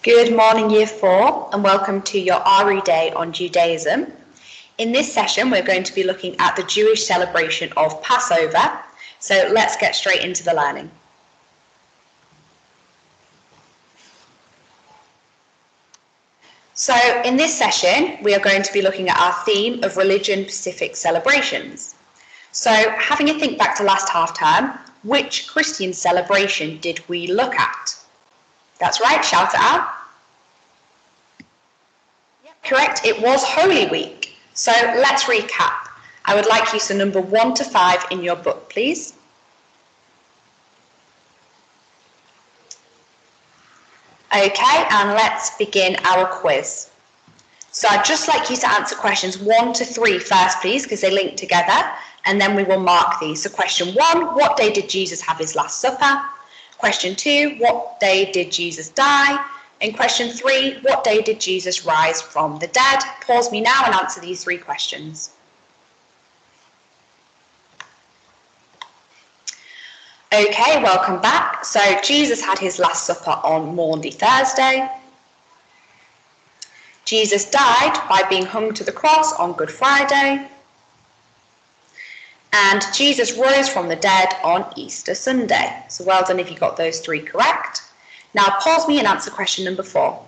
Good morning, Year 4, and welcome to your RE Day on Judaism. In this session, we're going to be looking at the Jewish celebration of Passover. So let's get straight into the learning. So in this session, we are going to be looking at our theme of religion-specific celebrations. So having a think back to last half term, which Christian celebration did we look at? That's right, shout it out. Yep, correct, it was Holy Week. So let's recap. I would like you to number 1 to 5 in your book, please. Okay, and let's begin our quiz. So I'd just like you to answer questions 1 to 3 first, please, because they link together, and then we will mark these. So question 1, what day did Jesus have his Last Supper? Question 2, what day did Jesus die? And question 3, what day did Jesus rise from the dead? Pause me now and answer these 3 questions. Okay, welcome back. So Jesus had his Last Supper on Maundy Thursday. Jesus died by being hung to the cross on Good Friday. And Jesus rose from the dead on Easter Sunday. So well done if you got those 3 correct. Now pause me and answer question number 4.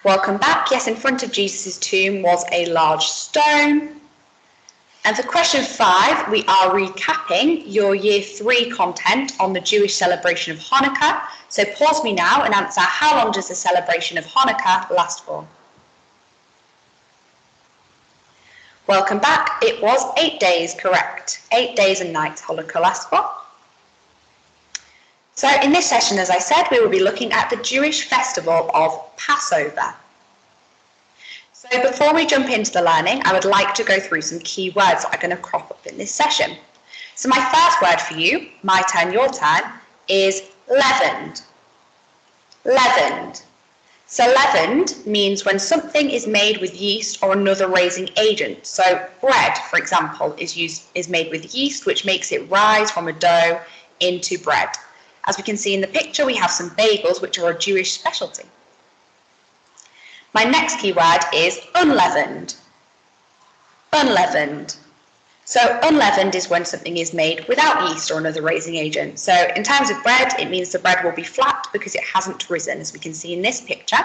Welcome back. Yes, in front of Jesus' tomb was a large stone. And for question 5, we are recapping your year 3 content on the Jewish celebration of Hanukkah. So pause me now and answer, how long does the celebration of Hanukkah last for? Welcome back. It was 8 days, correct. 8 days and nights Hanukkah lasts for. So in this session, as I said, we will be looking at the Jewish festival of Passover. So before we jump into the learning, I would like to go through some key words that are going to crop up in this session. So my first word for you, my turn, your turn, is leavened. Leavened. So leavened means when something is made with yeast or another raising agent. So bread, for example, is made with yeast, which makes it rise from a dough into bread. As we can see in the picture, we have some bagels, which are a Jewish specialty. My next key word is unleavened. Unleavened. So unleavened is when something is made without yeast or another raising agent. So in terms of bread, it means the bread will be flat because it hasn't risen, as we can see in this picture.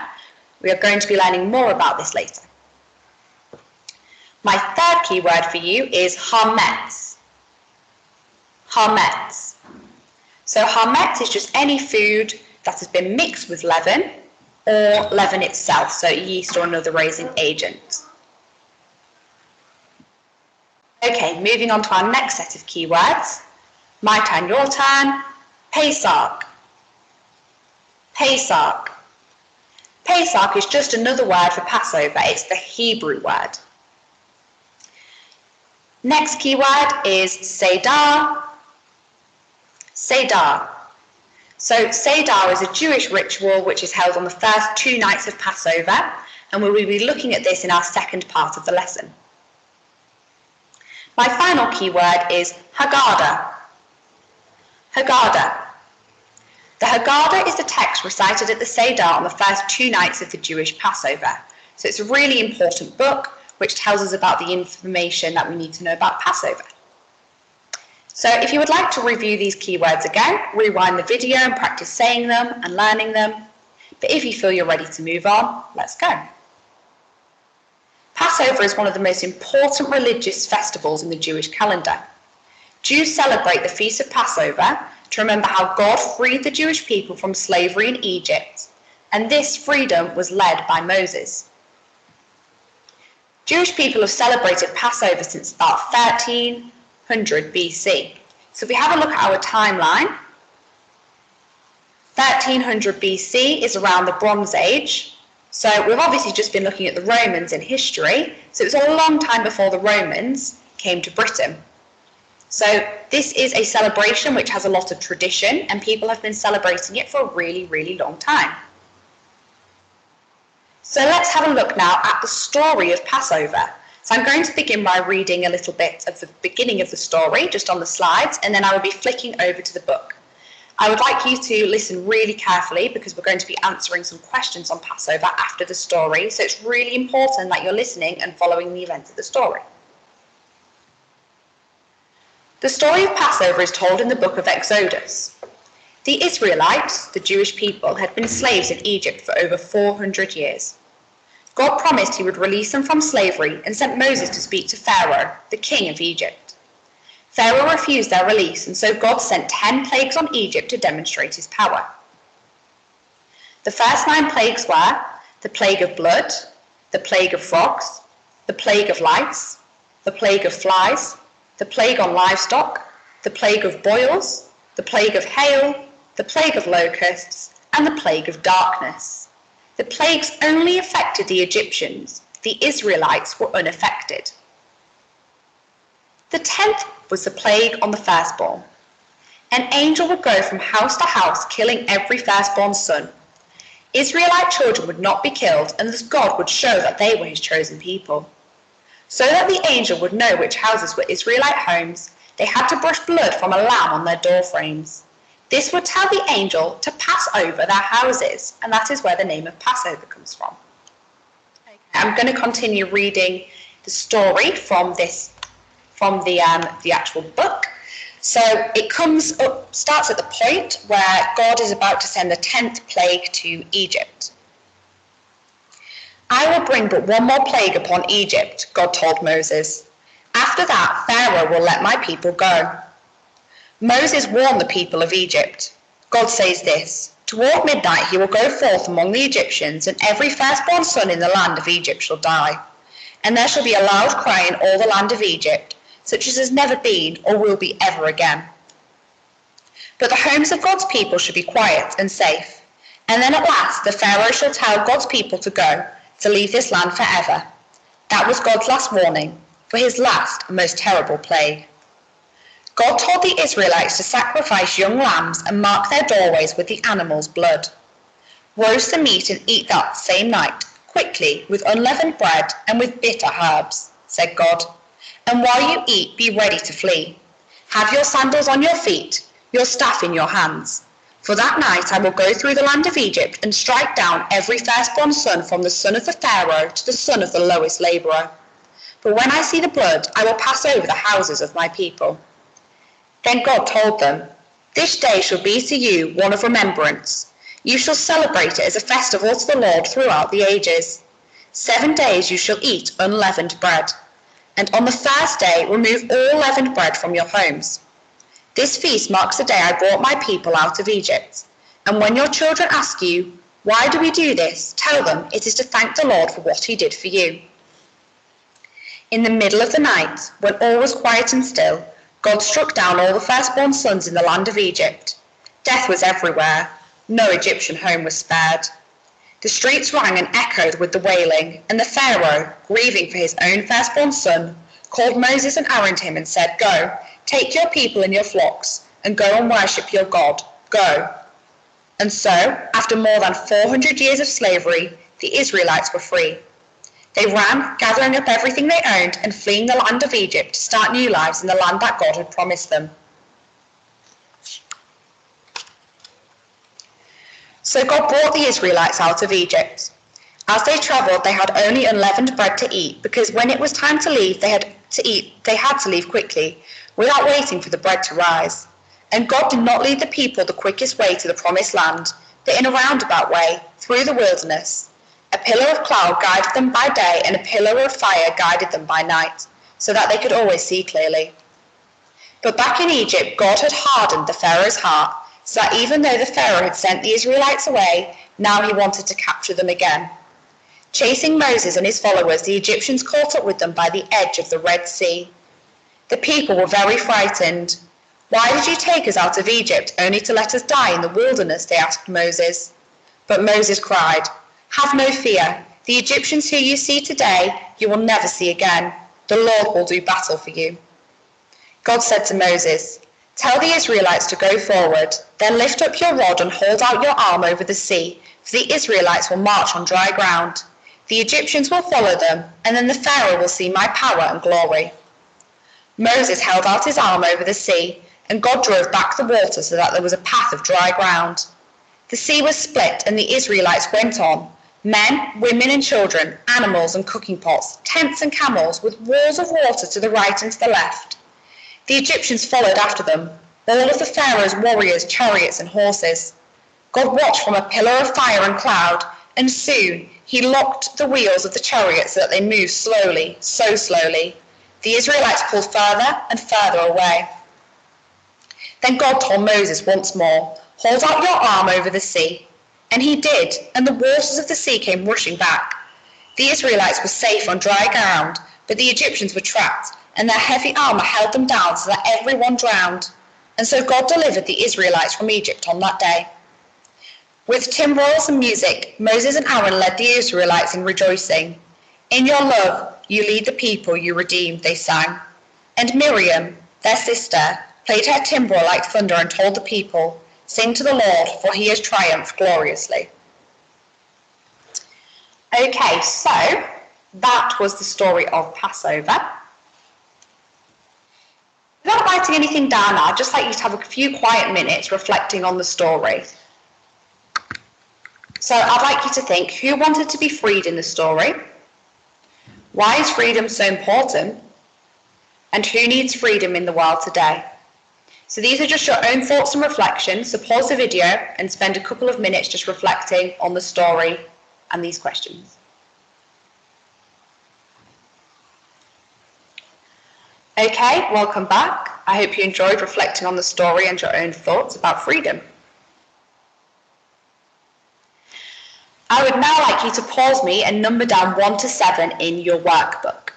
We are going to be learning more about this later. My third key word for you is hametz. Hametz. So hametz is just any food that has been mixed with leaven or leaven itself, so yeast or another raising agent. Okay, moving on to our next set of keywords. My turn, your turn. Pesach. Pesach. Pesach is just another word for Passover. It's the Hebrew word. Next keyword is Seder. Seder. So Seder is a Jewish ritual which is held on the first 2 nights of Passover, and we will be looking at this in our second part of the lesson. My final keyword is Haggadah. Haggadah. The Haggadah is the text recited at the Seder on the first 2 nights of the Jewish Passover. So it's a really important book which tells us about the information that we need to know about Passover. So if you would like to review these keywords again, rewind the video and practice saying them and learning them. But if you feel you're ready to move on, let's go. Passover is one of the most important religious festivals in the Jewish calendar. Jews celebrate the Feast of Passover to remember how God freed the Jewish people from slavery in Egypt, and this freedom was led by Moses. Jewish people have celebrated Passover since about 1300 BC. So if we have a look at our timeline, 1300 BC is around the Bronze Age. So we've obviously just been looking at the Romans in history. So it was a long time before the Romans came to Britain. So this is a celebration which has a lot of tradition, and people have been celebrating it for a really, really long time. So let's have a look now at the story of Passover. So I'm going to begin by reading a little bit of the beginning of the story, just on the slides, and then I will be flicking over to the book. I would like you to listen really carefully because we're going to be answering some questions on Passover after the story, so it's really important that you're listening and following the events of the story. The story of Passover is told in the book of Exodus. The Israelites, the Jewish people, had been slaves in Egypt for over 400 years. God promised he would release them from slavery and sent Moses to speak to Pharaoh, the king of Egypt. Pharaoh refused their release, and so God sent 10 plagues on Egypt to demonstrate his power. The first 9 plagues were the plague of blood, the plague of frogs, the plague of lice, the plague of flies, the plague on livestock, the plague of boils, the plague of hail, the plague of locusts, and the plague of darkness. The plagues only affected the Egyptians. The Israelites were unaffected. The 10th was the plague on the firstborn. An angel would go from house to house, killing every firstborn son. Israelite children would not be killed, and thus God would show that they were his chosen people. So that the angel would know which houses were Israelite homes, they had to brush blood from a lamb on their door frames. This would tell the angel to pass over their houses, and that is where the name of Passover comes from. Okay. I'm going to continue reading the story from the actual book. So it starts at the point where God is about to send the 10th plague to Egypt. I will bring but one more plague upon Egypt, God told Moses. After that, Pharaoh will let my people go. Moses warned the people of Egypt. God says this, toward midnight he will go forth among the Egyptians, and every firstborn son in the land of Egypt shall die. And there shall be a loud cry in all the land of Egypt, such as has never been or will be ever again. But the homes of God's people shall be quiet and safe. And then at last the Pharaoh shall tell God's people to go, to leave this land forever. That was God's last warning, for his last and most terrible plague. God told the Israelites to sacrifice young lambs and mark their doorways with the animal's blood. Roast the meat and eat that same night, quickly, with unleavened bread and with bitter herbs, said God. And while you eat, be ready to flee. Have your sandals on your feet, your staff in your hands. For that night I will go through the land of Egypt and strike down every firstborn son from the son of the Pharaoh to the son of the lowest labourer. But when I see the blood, I will pass over the houses of my people. Then God told them, this day shall be to you one of remembrance. You shall celebrate it as a festival to the Lord throughout the ages. 7 days you shall eat unleavened bread. And on the first day remove all leavened bread from your homes. This feast marks the day I brought my people out of Egypt. And when your children ask you, why do we do this? Tell them it is to thank the Lord for what he did for you. In the middle of the night, when all was quiet and still, God struck down all the firstborn sons in the land of Egypt. Death was everywhere. No Egyptian home was spared. The streets rang and echoed with the wailing, and the Pharaoh, grieving for his own firstborn son, called Moses and Aaron to him and said, go, take your people and your flocks, and go and worship your God. Go. And so, after more than 400 years of slavery, the Israelites were free. They ran, gathering up everything they owned and fleeing the land of Egypt to start new lives in the land that God had promised them. So God brought the Israelites out of Egypt. As they travelled, they had only unleavened bread to eat, because when it was time to leave, they had to leave quickly, without waiting for the bread to rise. And God did not lead the people the quickest way to the promised land, but in a roundabout way, through the wilderness. A pillar of cloud guided them by day, and a pillar of fire guided them by night, so that they could always see clearly. But back in Egypt, God had hardened the Pharaoh's heart, so that even though the Pharaoh had sent the Israelites away, now he wanted to capture them again. Chasing Moses and his followers, the Egyptians caught up with them by the edge of the Red Sea. The people were very frightened. Why did you take us out of Egypt only to let us die in the wilderness? They asked Moses. But Moses cried, have no fear. The Egyptians who you see today, you will never see again. The Lord will do battle for you. God said to Moses, tell the Israelites to go forward, then lift up your rod and hold out your arm over the sea, for the Israelites will march on dry ground. The Egyptians will follow them, and then the Pharaoh will see my power and glory. Moses held out his arm over the sea, and God drove back the water so that there was a path of dry ground. The sea was split, and the Israelites went on, men, women and children, animals and cooking pots, tents and camels, with walls of water to the right and to the left. The Egyptians followed after them, all of the Pharaoh's warriors, chariots and horses. God watched from a pillar of fire and cloud, and soon he locked the wheels of the chariots so that they moved slowly, so slowly. The Israelites pulled further and further away. Then God told Moses once more, "Hold out your arm over the sea." And he did, and the waters of the sea came rushing back. The Israelites were safe on dry ground, but the Egyptians were trapped, and their heavy armor held them down so that everyone drowned. And so God delivered the Israelites from Egypt on that day. With timbrels and music, Moses and Aaron led the Israelites in rejoicing. "In your love, you lead the people you redeemed," they sang. And Miriam, their sister, played her timbrel like thunder and told the people, "Sing to the Lord, for he has triumphed gloriously." Okay, so that was the story of Passover. Without writing anything down now, I'd just like you to have a few quiet minutes reflecting on the story. So I'd like you to think, who wanted to be freed in the story? Why is freedom so important? And who needs freedom in the world today? So these are just your own thoughts and reflections, so pause the video and spend a couple of minutes just reflecting on the story and these questions. Okay, welcome back. I hope you enjoyed reflecting on the story and your own thoughts about freedom. I would now like you to pause me and number down 1 to 7 in your workbook.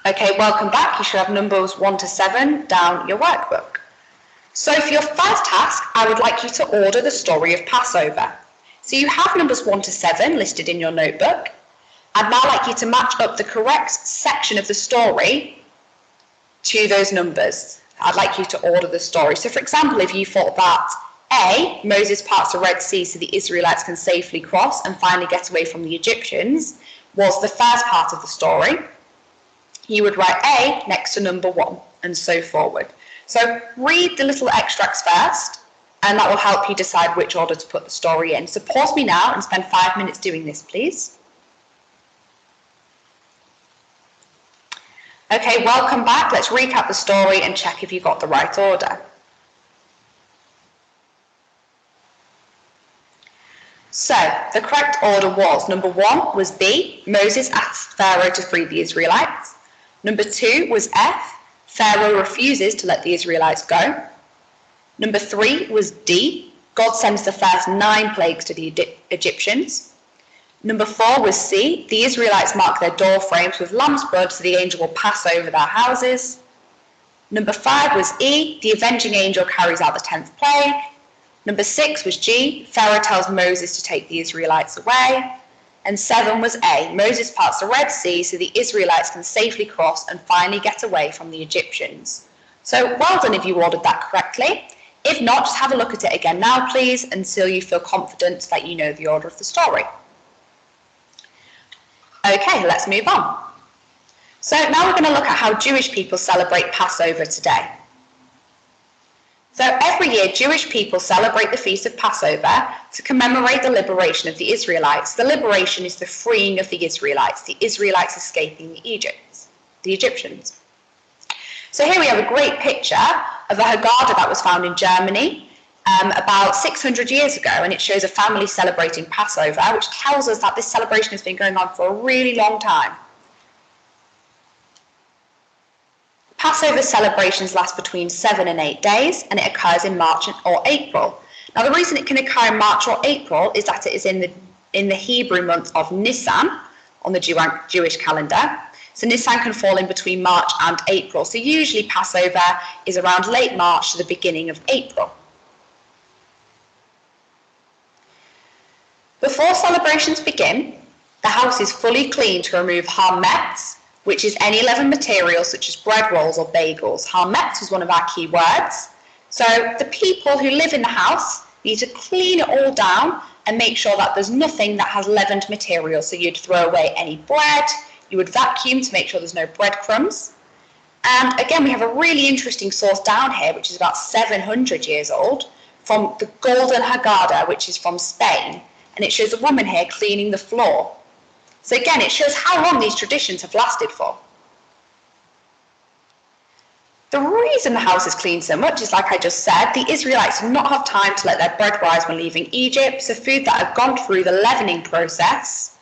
Okay, welcome back. You should have numbers 1 to 7 down your workbook. So for your first task, I would like you to order the story of Passover. So you have numbers 1 to 7 listed in your notebook. I'd now like you to match up the correct section of the story to those numbers. I'd like you to order the story. So for example, if you thought that A, Moses parts the Red Sea so the Israelites can safely cross and finally get away from the Egyptians, was the first part of the story, you would write A next to number 1 and so forward. So read the little extracts first, and that will help you decide which order to put the story in. So pause me now and spend 5 minutes doing this, please. Okay, welcome back. Let's recap the story and check if you got the right order. So the correct order was, number 1 was B, Moses asked Pharaoh to free the Israelites. Number 2 was F, Pharaoh refuses to let the Israelites go. Number 3 was D, God sends the first 9 plagues to the Egyptians. Number 4 was C, the Israelites mark their door frames with lamb's blood so the angel will pass over their houses. Number 5 was E, the avenging angel carries out the 10th plague. Number 6 was G, Pharaoh tells Moses to take the Israelites away. And 7 was A, Moses parts the Red Sea so the Israelites can safely cross and finally get away from the Egyptians. So well done if you ordered that correctly. If not, just have a look at it again now, please, until you feel confident that you know the order of the story. Okay, let's move on. So now we're going to look at how Jewish people celebrate Passover today. So every year, Jewish people celebrate the Feast of Passover to commemorate the liberation of the Israelites. The liberation is the freeing of the Israelites escaping the Egyptians. So here we have a great picture of a Haggadah that was found in Germany about 600 years ago, and it shows a family celebrating Passover, which tells us that this celebration has been going on for a really long time. Passover celebrations last between 7 and 8 days, and it occurs in March or April. Now, the reason it can occur in March or April is that it is in the Hebrew month of Nisan on the Jewish calendar. So Nisan can fall in between March and April. So usually Passover is around late March to the beginning of April. Before celebrations begin, the house is fully cleaned to remove hametz, which is any leaven material such as bread rolls or bagels. Hametz is one of our key words. So the people who live in the house need to clean it all down and make sure that there's nothing that has leavened material. So you'd throw away any bread, You would vacuum to make sure there's no breadcrumbs. And again, we have a really interesting source down here, which is about 700 years old, from the Golden Haggadah, which is from Spain. And it shows a woman here cleaning the floor. So again, it shows how long these traditions have lasted for. The reason the house is cleaned so much is, like I just said, the Israelites did not have time to let their bread rise when leaving Egypt, so food that had gone through the leavening process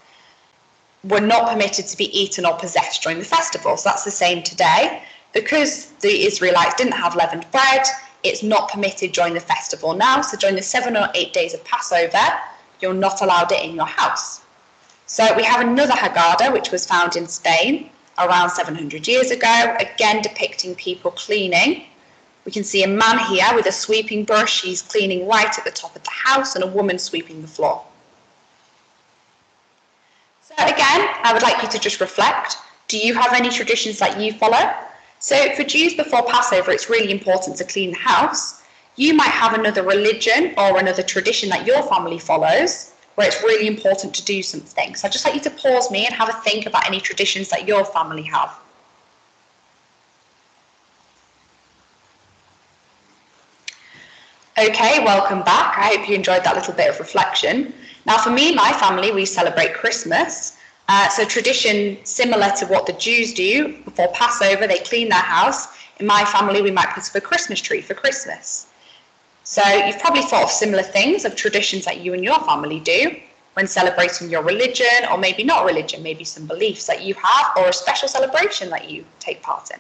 were not permitted to be eaten or possessed during the festival. So that's the same today. Because the Israelites didn't have leavened bread, it's not permitted during the festival now. So during the 7 or 8 days of Passover, you're not allowed it in your house. So we have another Haggadah, which was found in Spain around 700 years ago, again depicting people cleaning. We can see a man here with a sweeping brush. He's cleaning right at the top of the house, and a woman sweeping the floor. So again, I would like you to just reflect. Do you have any traditions that you follow? So for Jews, before Passover, it's really important to clean the house. You might have another religion or another tradition that your family follows, where it's really important to do something. So I'd just like you to pause me and have a think about any traditions that your family have. Okay, welcome back. I hope you enjoyed that little bit of reflection. Now for me, my family, we celebrate Christmas. So tradition similar to what the Jews do before Passover, they clean their house. In my family, we might put up a Christmas tree for Christmas. So you've probably thought of similar things, of traditions that you and your family do when celebrating your religion, or maybe not religion, maybe some beliefs that you have, or a special celebration that you take part in.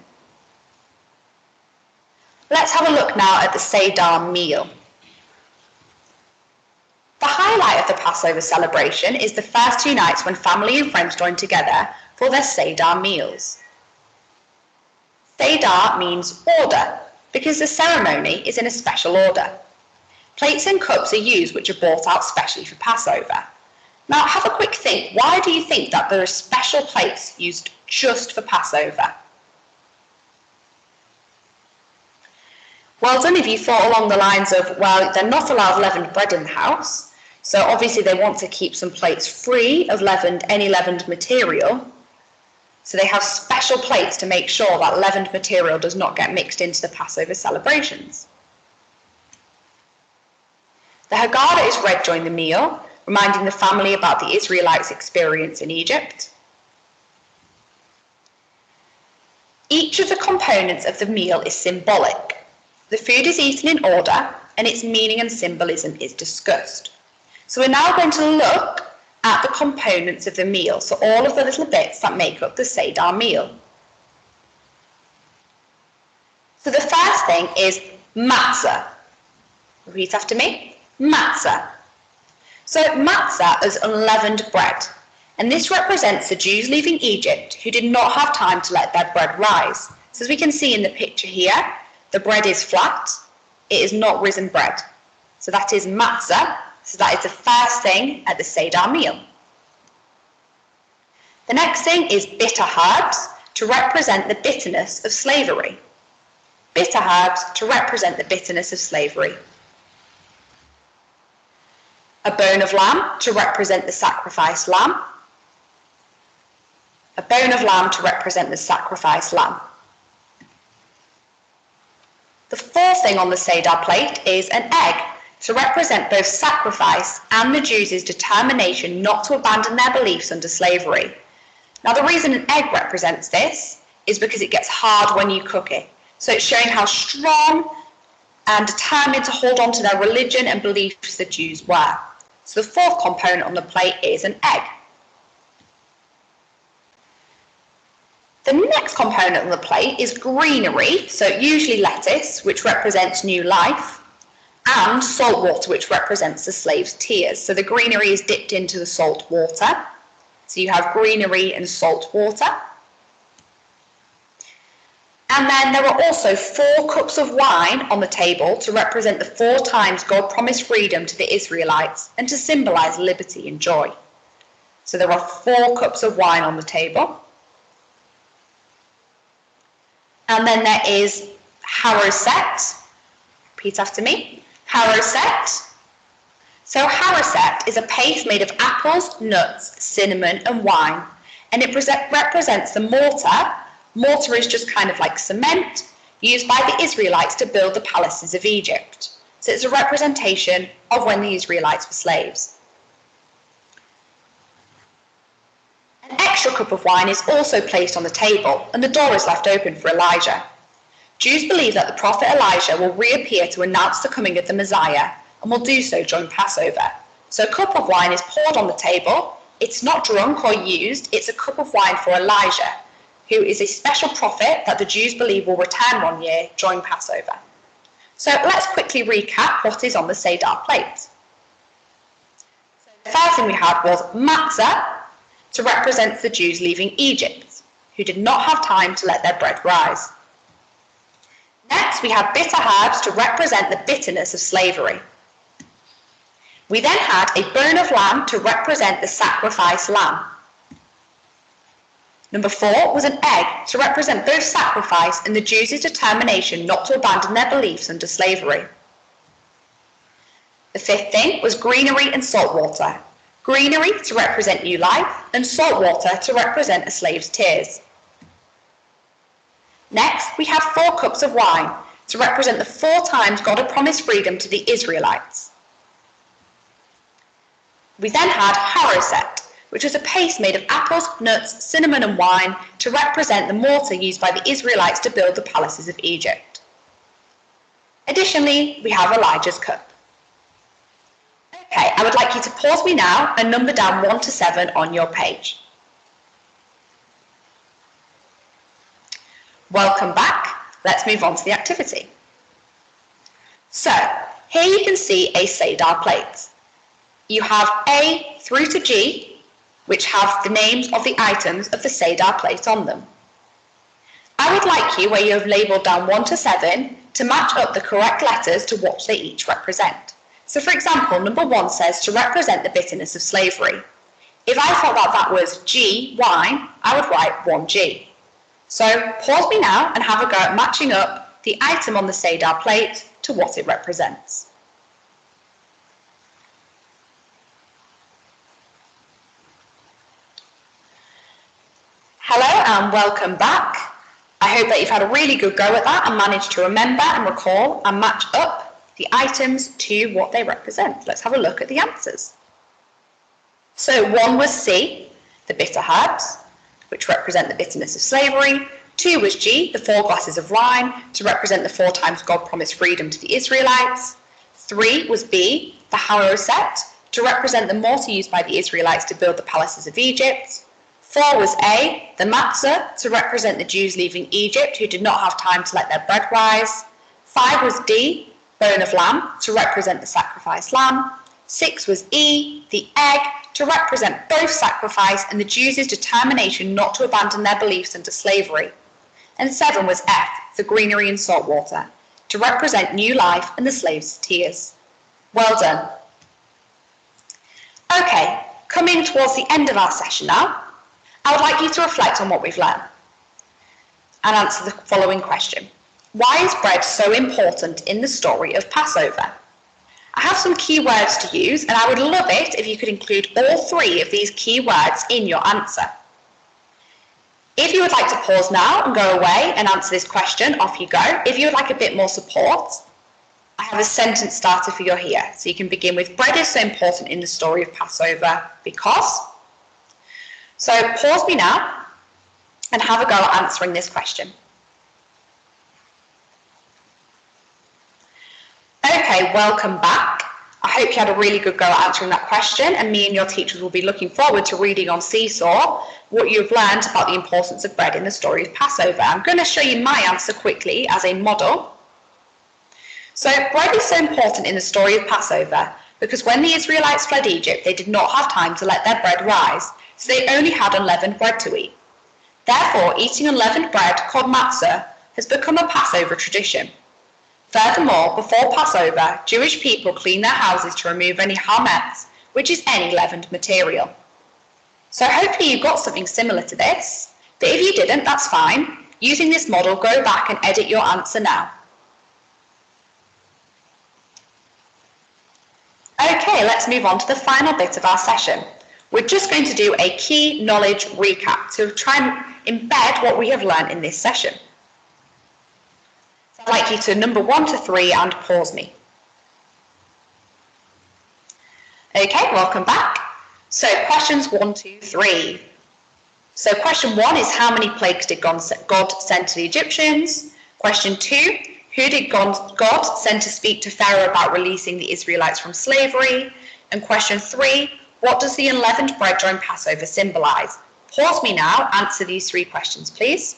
Let's have a look now at the Seder meal. The highlight of the Passover celebration is the first 2 nights when family and friends join together for their Seder meals. Seder means order, because the ceremony is in a special order. Plates and cups are used which are brought out specially for Passover. Now have a quick think, why do you think that there are special plates used just for Passover? Well done if you thought along the lines of, well, they're not allowed leavened bread in the house, so obviously they want to keep some plates free of any leavened material. So they have special plates to make sure that leavened material does not get mixed into the Passover celebrations. The Haggadah is read during the meal, reminding the family about the Israelites' experience in Egypt. Each of the components of the meal is symbolic. The food is eaten in order, and its meaning and symbolism is discussed. So we're now going to look at the components of the meal, so all of the little bits that make up the Seder meal. So the first thing is matzah. Repeat after me, matzah. So matzah is unleavened bread, and this represents the Jews leaving Egypt who did not have time to let their bread rise. So as we can see in the picture here, the bread is flat, it is not risen bread. So that is matzah. So that is the first thing at the Seder meal. The next thing is bitter herbs to represent the bitterness of slavery. Bitter herbs to represent the bitterness of slavery. A bone of lamb to represent the sacrificed lamb. A bone of lamb to represent the sacrificed lamb. The fourth thing on the Seder plate is an egg, to represent both sacrifice and the Jews' determination not to abandon their beliefs under slavery. Now the reason an egg represents this is because it gets hard when you cook it. So it's showing how strong and determined to hold on to their religion and beliefs the Jews were. So the fourth component on the plate is an egg. The next component on the plate is greenery, so usually lettuce, which represents new life, and salt water, which represents the slaves' tears. So the greenery is dipped into the salt water. So you have greenery and salt water. And then there are also 4 cups of wine on the table to represent the 4 times God promised freedom to the Israelites and to symbolize liberty and joy. So there are 4 cups of wine on the table. And then there is haroset. Repeat after me. Haroset. So haroset is a paste made of apples, nuts, cinnamon and wine, and it represents the mortar. Mortar is just kind of like cement used by the Israelites to build the palaces of Egypt. So it's a representation of when the Israelites were slaves. An extra cup of wine is also placed on the table, and the door is left open for Elijah. Jews believe that the prophet Elijah will reappear to announce the coming of the Messiah, and will do so during Passover. So a cup of wine is poured on the table. It's not drunk or used, it's a cup of wine for Elijah, who is a special prophet that the Jews believe will return one year during Passover. So let's quickly recap what is on the Seder plate. So the first thing we had was matzah, to represent the Jews leaving Egypt, who did not have time to let their bread rise. Next, we had bitter herbs to represent the bitterness of slavery. We then had a bone of lamb to represent the sacrificed lamb. Number 4 was an egg to represent both sacrifice and the Jews' determination not to abandon their beliefs under slavery. The 5th thing was greenery and salt water. Greenery to represent new life, and salt water to represent a slave's tears. Next, we have 4 cups of wine to represent the 4 times God had promised freedom to the Israelites. We then had haroset, which was a paste made of apples, nuts, cinnamon and wine to represent the mortar used by the Israelites to build the palaces of Egypt. Additionally, we have Elijah's cup. Okay, I would like you to pause me now and number down 1 to 7 on your page. Welcome back. Let's move on to the activity. So, here you can see a Seder plate. You have A through to G, which have the names of the items of the Seder plate on them. I would like you, where you have labelled down 1 to 7, to match up the correct letters to what they each represent. So for example, number 1 says to represent the bitterness of slavery. If I thought that that was G, wine, I would write 1G. So pause me now and have a go at matching up the item on the Seder plate to what it represents. Hello and welcome back. I hope that you've had a really good go at that and managed to remember and recall and match up the items to what they represent. Let's have a look at the answers. So 1 was C, the bitter herbs, which represent the bitterness of slavery. 2 was G, the 4 glasses of wine, to represent the 4 times God promised freedom to the Israelites. 3 was B, the haroset, to represent the mortar used by the Israelites to build the palaces of Egypt. 4 was A, the matzah, to represent the Jews leaving Egypt who did not have time to let their bread rise. 5 was D, bone of lamb, to represent the sacrificed lamb. 6 was E, the egg, to represent both sacrifice and the Jews' determination not to abandon their beliefs under slavery. And 7 was F, the greenery and salt water, to represent new life and the slaves' tears. Well done. Okay, coming towards the end of our session now, I would like you to reflect on what we've learned and answer the following question. Why is bread so important in the story of Passover? I have some key words to use, and I would love it if you could include all 3 of these key words in your answer. If you would like to pause now and go away and answer this question, off you go. If you would like a bit more support, I have a sentence starter for you here. So you can begin with, bread is so important in the story of Passover because. So pause me now and have a go at answering this question. Okay, welcome back. I hope you had a really good go at answering that question, and me and your teachers will be looking forward to reading on Seesaw what you've learned about the importance of bread in the story of Passover. I'm going to show you my answer quickly as a model. So bread is so important in the story of Passover because when the Israelites fled Egypt, they did not have time to let their bread rise, so they only had unleavened bread to eat. Therefore, eating unleavened bread, called matzah, has become a Passover tradition. Furthermore, before Passover, Jewish people clean their houses to remove any hametz, which is any leavened material. So hopefully you got something similar to this, but if you didn't, that's fine. Using this model, go back and edit your answer now. Okay, let's move on to the final bit of our session, we're just going to do a key knowledge recap to try and embed what we have learned in this session. So I'd like you to number 1 to 3 and pause me. Okay, welcome back. So questions 1, 2, 3. So question 1 is, how many plagues did God send to the Egyptians? Question 2, who did God send to speak to Pharaoh about releasing the Israelites from slavery? And question 3, what does the unleavened bread during Passover symbolize? Pause me now, answer these 3 questions, please.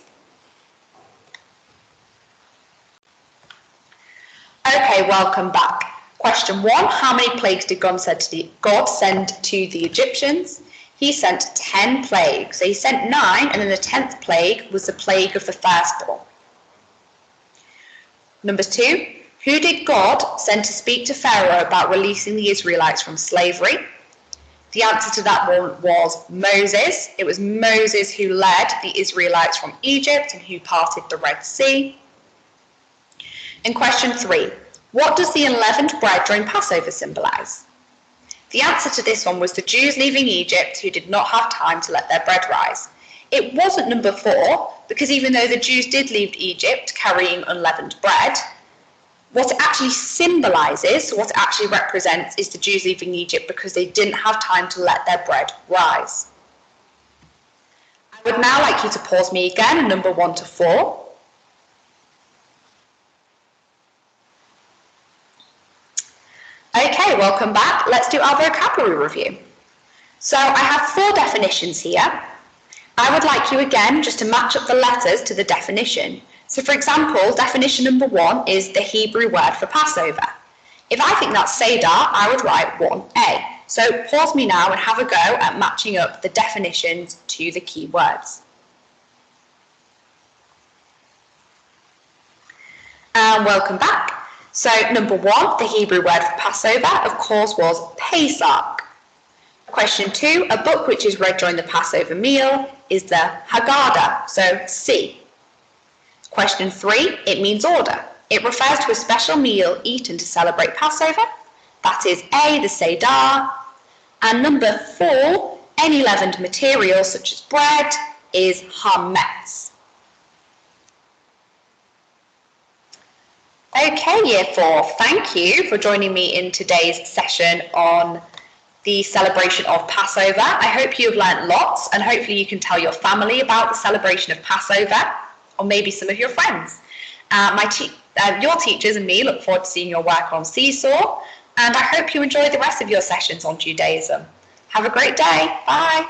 Okay, welcome back. Question 1, how many plagues did God send to the Egyptians? He sent 10 plagues. So he sent 9, and then the 10th plague was the plague of the firstborn. Number 2, who did God send to speak to Pharaoh about releasing the Israelites from slavery? The answer to that one was Moses. It was Moses who led the Israelites from Egypt and who parted the Red Sea. And question 3, what does the unleavened bread during Passover symbolize? The answer to this one was the Jews leaving Egypt who did not have time to let their bread rise. It wasn't number 4, because even though the Jews did leave Egypt carrying unleavened bread, what it actually symbolizes, what it actually represents, is the Jews leaving Egypt because they didn't have time to let their bread rise. I would now like you to pause me again, number 1 to 4. Okay, welcome back. Let's do our vocabulary review. So I have 4 definitions here. I would like you again just to match up the letters to the definition. So for example, definition number 1 is the Hebrew word for Passover. If I think that's Seder, I would write 1a. So pause me now and have a go at matching up the definitions to the key words. And welcome back. So number 1, the Hebrew word for Passover, of course, was Pesach. Question 2, a book which is read during the Passover meal is the Haggadah, so C. Question 3, it means order. It refers to a special meal eaten to celebrate Passover. That is A, the Seder. And number 4, any leavened material such as bread is Hametz. Okay, Year 4, thank you for joining me in today's session on the celebration of Passover. I hope you've learnt lots, and hopefully you can tell your family about the celebration of Passover, or maybe some of your friends. Your teachers and me look forward to seeing your work on Seesaw, and I hope you enjoy the rest of your sessions on Judaism. Have a great day. Bye.